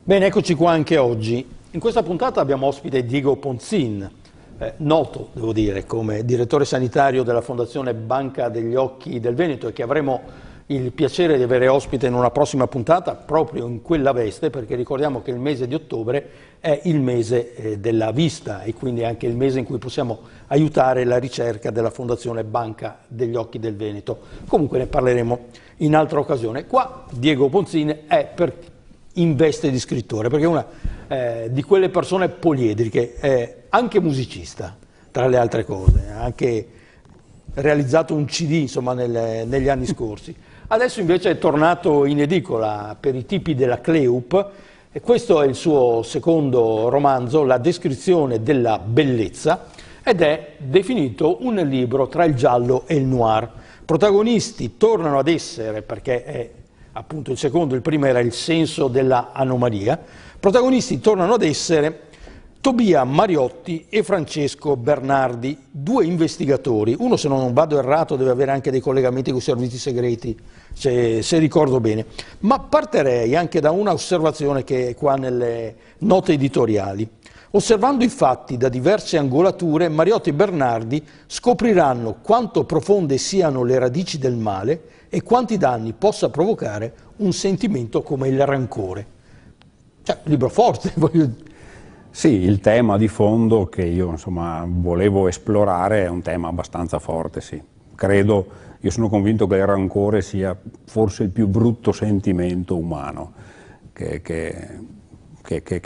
Bene, eccoci qua anche oggi. In questa puntata abbiamo ospite Diego Ponzin, noto, devo dire, come direttore sanitario della Fondazione Banca degli Occhi del Veneto, e che avremo il piacere di avere ospite in una prossima puntata proprio in quella veste, perché ricordiamo che il mese di ottobre è il mese della vista e quindi anche il mese in cui possiamo aiutare la ricerca della Fondazione Banca degli Occhi del Veneto. Comunque ne parleremo in altra occasione. Qua Diego Ponzin è in veste di scrittore, perché è una di quelle persone poliedriche, è anche musicista, tra le altre cose, ha anche realizzato un CD insomma, negli anni scorsi. Adesso invece è tornato in edicola per i tipi della Cleup, e questo è il suo secondo romanzo, La descrizione della bellezza, ed è definito un libro tra il giallo e il noir. Protagonisti tornano ad essere, perché è appunto il secondo, il primo era Il senso della anomalia, protagonisti tornano ad essere Tobia Mariotti e Francesco Bernardi, due investigatori. Uno, se non vado errato, deve avere anche dei collegamenti con i servizi segreti, se ricordo bene. Ma partirei anche da una osservazione che è qua nelle note editoriali. Osservando i fatti da diverse angolature, Mariotti e Bernardi scopriranno quanto profonde siano le radici del male e quanti danni possa provocare un sentimento come il rancore. Cioè, un libro forte, voglio dire. Sì, il tema di fondo che io insomma volevo esplorare è un tema abbastanza forte, sì. Io sono convinto che il rancore sia forse il più brutto sentimento umano che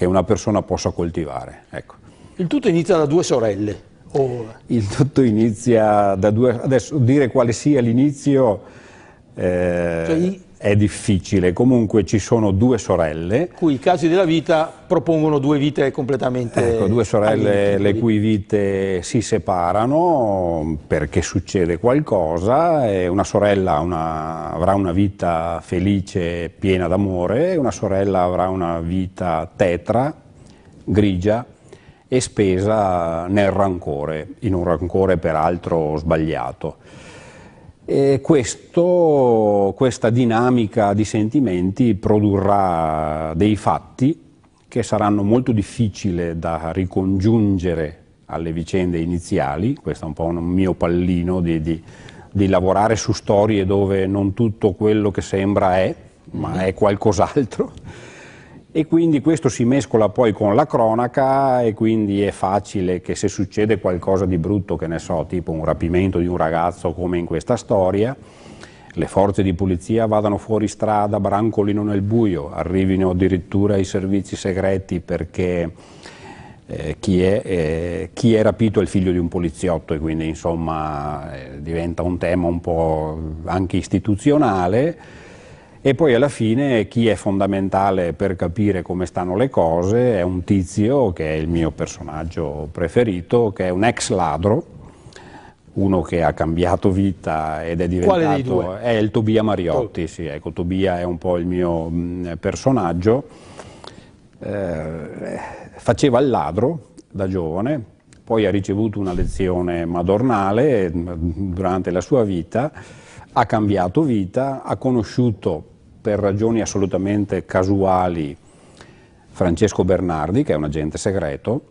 una persona possa coltivare. Ecco. Il tutto inizia da due sorelle. Il tutto inizia da due... Adesso dire quale sia l'inizio è difficile. Comunque ci sono due sorelle. Cui i casi della vita propongono due vite completamente... Ecco, due sorelle le cui vite si separano perché succede qualcosa, e una sorella avrà una vita felice, piena d'amore, e una sorella avrà una vita tetra, grigia e spesa nel rancore, in un rancore peraltro sbagliato. E questa dinamica di sentimenti produrrà dei fatti che saranno molto difficili da ricongiungere alle vicende iniziali. Questo è un po' un mio pallino di lavorare su storie dove non tutto quello che sembra è, ma è qualcos'altro. E quindi questo si mescola poi con la cronaca, e quindi è facile che se succede qualcosa di brutto, che ne so, tipo un rapimento di un ragazzo come in questa storia, le forze di polizia vadano fuori strada, brancolino nel buio, arrivino addirittura i servizi segreti perché chi è rapito è il figlio di un poliziotto, e quindi insomma diventa un tema un po' anche istituzionale. E poi alla fine chi è fondamentale per capire come stanno le cose è un tizio che è il mio personaggio preferito, che è un ex ladro, uno che ha cambiato vita ed è diventato... Quale dei due? È il Tobia Mariotti, sì, ecco, Tobia è un po' il mio personaggio. Faceva il ladro da giovane, poi ha ricevuto una lezione madornale durante la sua vita, ha cambiato vita, ha conosciuto per ragioni assolutamente casuali Francesco Bernardi, che è un agente segreto,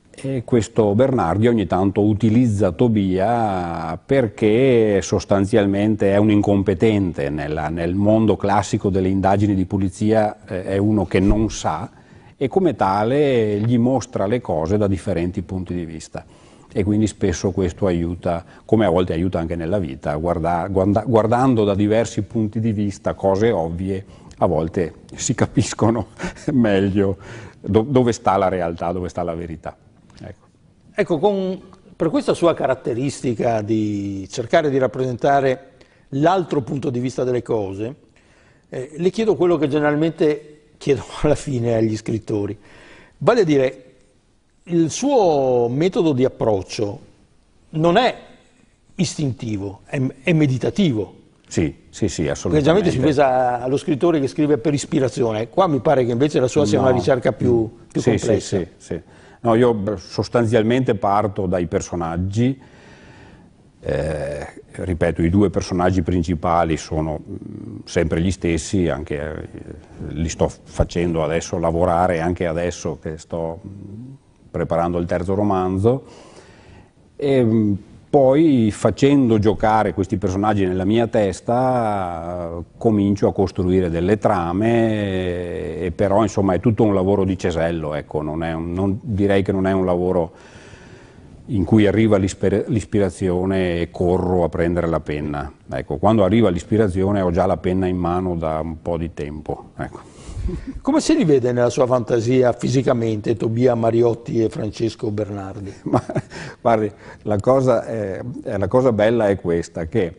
e questo Bernardi ogni tanto utilizza Tobia perché sostanzialmente è un incompetente nel mondo classico delle indagini di polizia, è uno che non sa, e come tale gli mostra le cose da differenti punti di vista. E quindi spesso questo aiuta, come a volte aiuta anche nella vita, guardando da diversi punti di vista cose ovvie, a volte si capiscono meglio dove sta la realtà, dove sta la verità. Ecco, per questa sua caratteristica di cercare di rappresentare l'altro punto di vista delle cose, le chiedo quello che generalmente chiedo alla fine agli scrittori, vale a dire, il suo metodo di approccio non è istintivo, è meditativo. Sì, assolutamente. Perché generalmente si pensa allo scrittore che scrive per ispirazione, qua mi pare che invece la sua sia una ricerca più complessa. Sì. No, io sostanzialmente parto dai personaggi, Ripeto, i due personaggi principali sono sempre gli stessi, anche li sto facendo adesso lavorare, anche adesso che sto preparando il terzo romanzo, e poi facendo giocare questi personaggi nella mia testa comincio a costruire delle trame, e però insomma è tutto un lavoro di cesello, ecco, direi che non è un lavoro in cui arriva l'ispirazione e corro a prendere la penna. Ecco, quando arriva l'ispirazione ho già la penna in mano da un po' di tempo. Ecco. Come si rivede nella sua fantasia fisicamente Tobia Mariotti e Francesco Bernardi? Ma, guardi, la cosa bella è questa, che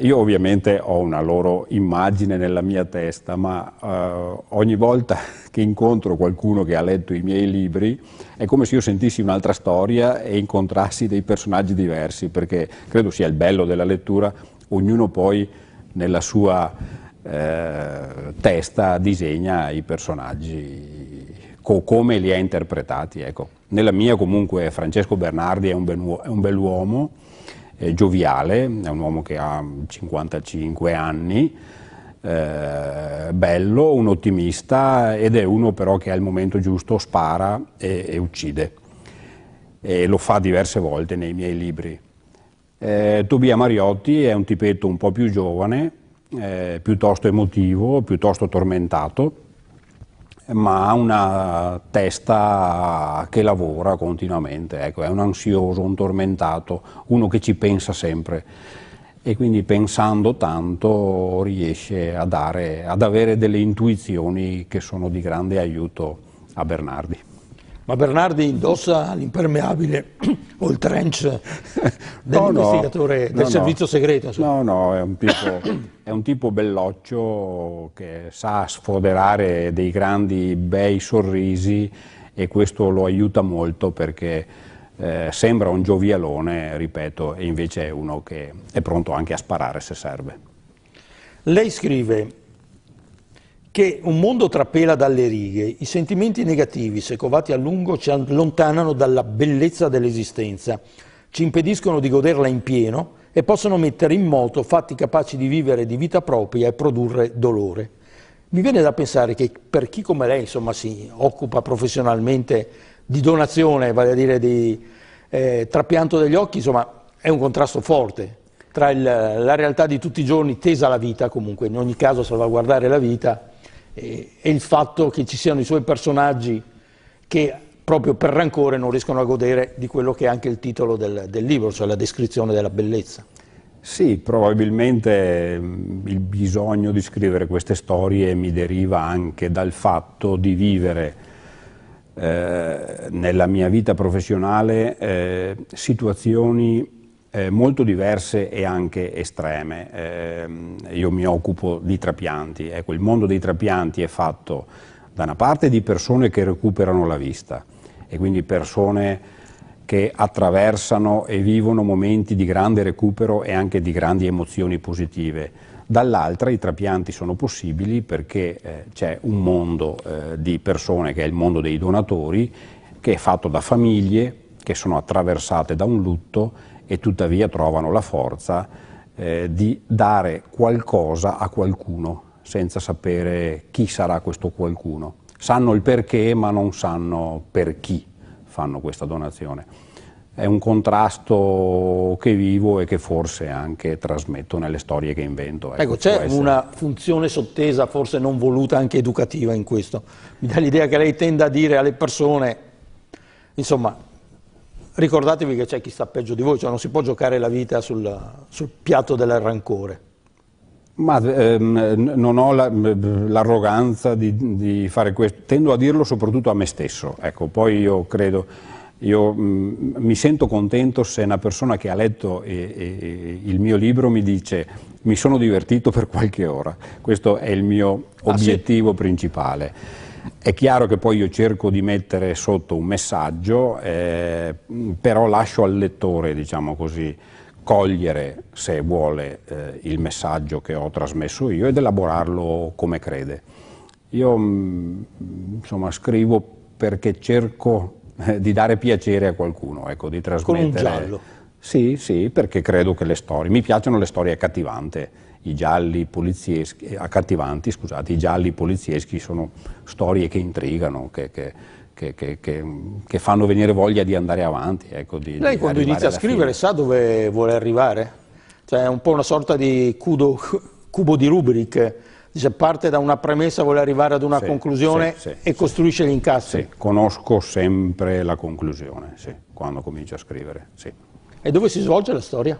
io ovviamente ho una loro immagine nella mia testa, ma ogni volta che incontro qualcuno che ha letto i miei libri è come se io sentissi un'altra storia e incontrassi dei personaggi diversi, perché credo sia il bello della lettura, ognuno poi nella sua testa disegna i personaggi come li ha interpretati. Ecco. Nella mia comunque Francesco Bernardi è un bell'uomo, gioviale, è un uomo che ha 55 anni, bello, un ottimista, ed è uno però che al momento giusto spara e uccide, e lo fa diverse volte nei miei libri. Tobia Mariotti è un tipetto un po' più giovane, piuttosto emotivo, piuttosto tormentato, ma ha una testa che lavora continuamente, ecco, è un ansioso, un tormentato, uno che ci pensa sempre, e quindi pensando tanto riesce ad avere delle intuizioni che sono di grande aiuto a Bernardi. Ma Bernardi indossa l'impermeabile o il trench dell'investigatore del servizio segreto? Insomma. No, è un tipo belloccio che sa sfoderare dei grandi bei sorrisi, e questo lo aiuta molto perché sembra un giovialone, ripeto, e invece è uno che è pronto anche a sparare se serve. Lei scrive che un mondo trapela dalle righe, i sentimenti negativi, se covati a lungo, ci allontanano dalla bellezza dell'esistenza, ci impediscono di goderla in pieno e possono mettere in moto fatti capaci di vivere di vita propria e produrre dolore. Mi viene da pensare che per chi come lei, insomma, si occupa professionalmente di donazione, vale a dire di trapianto degli occhi, insomma, è un contrasto forte tra la realtà di tutti i giorni, tesa alla vita comunque, in ogni caso salvaguardare la vita, e il fatto che ci siano i suoi personaggi che proprio per rancore non riescono a godere di quello che è anche il titolo del libro, cioè la descrizione della bellezza. Sì, probabilmente il bisogno di scrivere queste storie mi deriva anche dal fatto di vivere nella mia vita professionale situazioni molto diverse e anche estreme. Io mi occupo di trapianti, ecco, il mondo dei trapianti è fatto da una parte di persone che recuperano la vista, e quindi persone che attraversano e vivono momenti di grande recupero e anche di grandi emozioni positive. Dall'altra i trapianti sono possibili perché c'è un mondo di persone, che è il mondo dei donatori, che è fatto da famiglie che sono attraversate da un lutto e tuttavia trovano la forza di dare qualcosa a qualcuno senza sapere chi sarà questo qualcuno. Sanno il perché, ma non sanno per chi fanno questa donazione. È un contrasto che vivo e che forse anche trasmetto nelle storie che invento. Ecco, c'è una funzione sottesa, forse non voluta, anche educativa in questo. Mi dà l'idea che lei tenda a dire alle persone, insomma, ricordatevi che c'è chi sta peggio di voi, cioè non si può giocare la vita sul piatto del rancore. Ma non ho l'arroganza di fare questo, tendo a dirlo soprattutto a me stesso. Ecco, poi io mi sento contento se una persona che ha letto il mio libro mi dice mi sono divertito per qualche ora. Questo è il mio obiettivo principale. È chiaro che poi io cerco di mettere sotto un messaggio, però lascio al lettore, diciamo così, cogliere, se vuole, il messaggio che ho trasmesso io ed elaborarlo come crede. Io insomma scrivo perché cerco di dare piacere a qualcuno, ecco, di trasmettere. Con un giallo. Sì, sì, perché credo che le storie, mi piacciono le storie accattivanti, i gialli polizieschi, accattivanti, scusate, i gialli polizieschi sono storie che intrigano, che fanno venire voglia di andare avanti. Ecco, Lei quando inizia a scrivere sa dove vuole arrivare? Cioè è un po' una sorta di cubo di Rubik, dice, parte da una premessa, vuole arrivare ad una conclusione e costruisce gli incastri. Sì, conosco sempre la conclusione, sì, quando comincio a scrivere, sì. E dove si svolge la storia?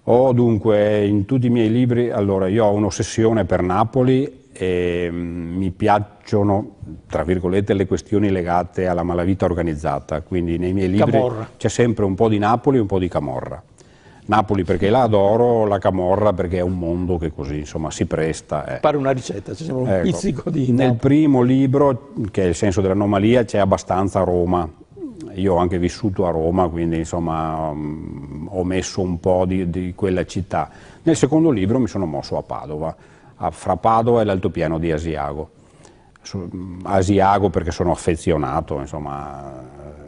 Dunque, in tutti i miei libri, allora io ho un'ossessione per Napoli e mi piacciono, tra virgolette, le questioni legate alla malavita organizzata, quindi nei miei libri c'è sempre un po' di Napoli e un po' di Camorra. Napoli perché la adoro, la Camorra perché è un mondo che così insomma si presta. Pare una ricetta, ci sembra un pizzico di Napoli. Nel primo libro, che è Il senso dell'anomalia, c'è abbastanza Roma. Io ho anche vissuto a Roma, quindi insomma ho messo un po' di quella città. Nel secondo libro mi sono mosso a Padova, fra Padova e l'altopiano di Asiago. Asiago perché sono affezionato, insomma,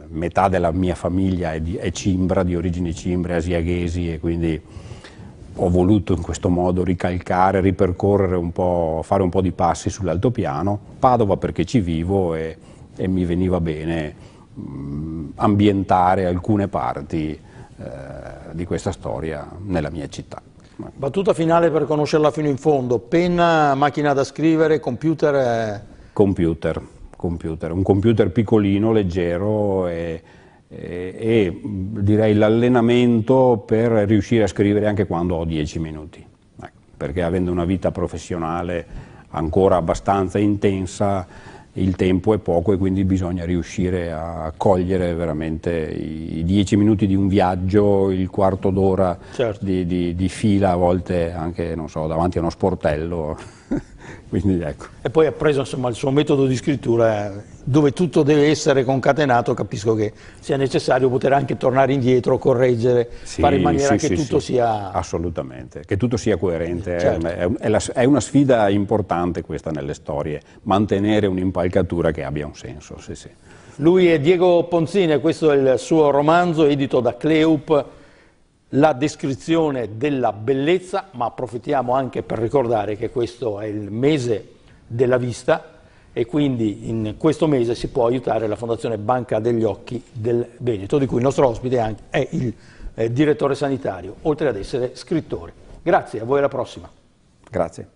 metà della mia famiglia è cimbra, di origini cimbre, asiaghesi, e quindi ho voluto in questo modo ricalcare, ripercorrere un po', fare un po' di passi sull'altopiano. Padova perché ci vivo e mi veniva bene ambientare alcune parti di questa storia nella mia città. Battuta finale per conoscerla fino in fondo: penna, macchina da scrivere, computer? Computer, un computer piccolino, leggero e direi l'allenamento per riuscire a scrivere anche quando ho 10 minuti, perché avendo una vita professionale ancora abbastanza intensa il tempo è poco e quindi bisogna riuscire a cogliere veramente i 10 minuti di un viaggio, il quarto d'ora di fila, a volte anche, non so, davanti a uno sportello. Quindi, ecco. E poi ha preso insomma il suo metodo di scrittura dove tutto deve essere concatenato, capisco che sia necessario poter anche tornare indietro, correggere, fare in maniera che tutto sia... Assolutamente, che tutto sia coerente, è una sfida importante questa nelle storie, mantenere un'impalcatura che abbia un senso. Lui è Diego Ponzini e questo è il suo romanzo edito da Cleup, La descrizione della bellezza, ma approfittiamo anche per ricordare che questo è il mese della vista e quindi in questo mese si può aiutare la Fondazione Banca degli Occhi del Veneto, di cui il nostro ospite è il direttore sanitario, oltre ad essere scrittore. Grazie, a voi alla prossima. Grazie.